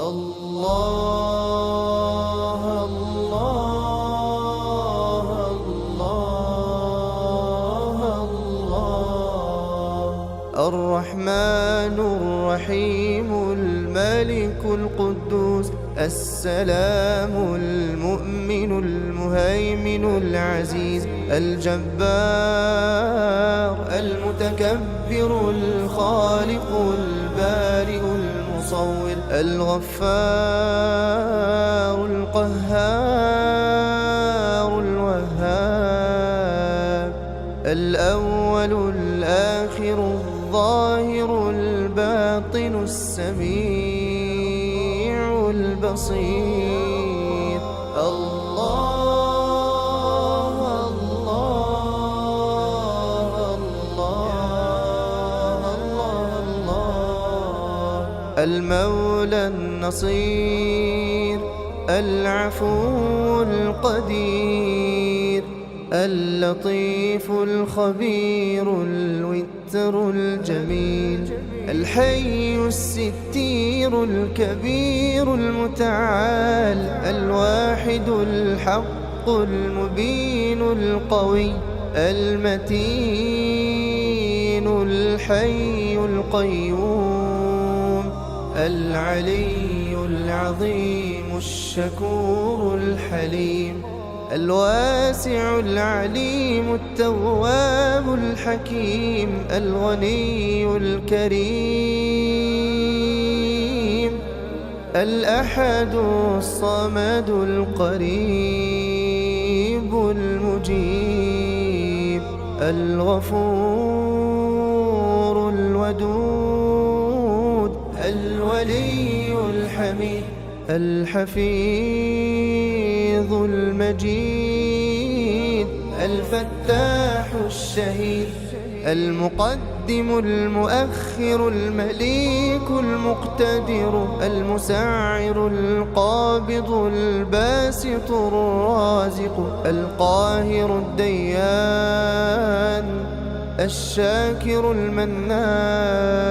الله الله الله الله. الرحمن الرحيم الملك القدوس السلام المؤمن المهيمن العزيز الجبار المتكبر الخالق البارئ المصور الغفار القهار الوهاب الأول الآخر الظاهر الباطن السميع البصير. الله الله الله الله الله. المولى النصير العفو القدير اللطيف الخبير الوتر الجميل الحي الستير الكبير المتعال الواحد الحق المبين القوي المتين الحي القيوم العلي العظيم الشكور الحليم الواسع العليم التواب الحكيم الغني الكريم الأحد الصمد القريب المجيب الغفور الودود الولي الحميد الحفيظ المجيد الفتاح الشهيد المقدم المؤخر المليك المقتدر المسعر القابض الباسط الرازق القاهر الديان الشاكر المنان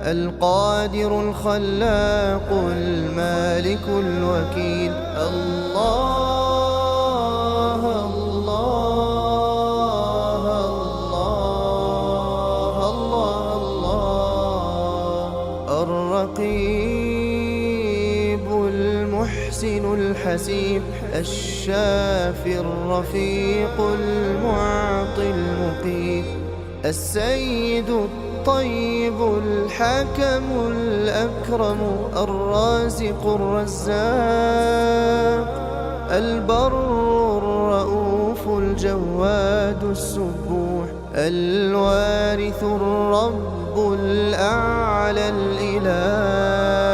القادر الخلاق المالك الوكيل. الله الله الله الله الله. الرقيب المحسن الحسيب الشافي الرفيق المعطي المقيت السيد الطيب الحكم الأكرم الرازق الرزاق البر الرؤوف الجواد السبوح الوارث الرب الأعلى الإله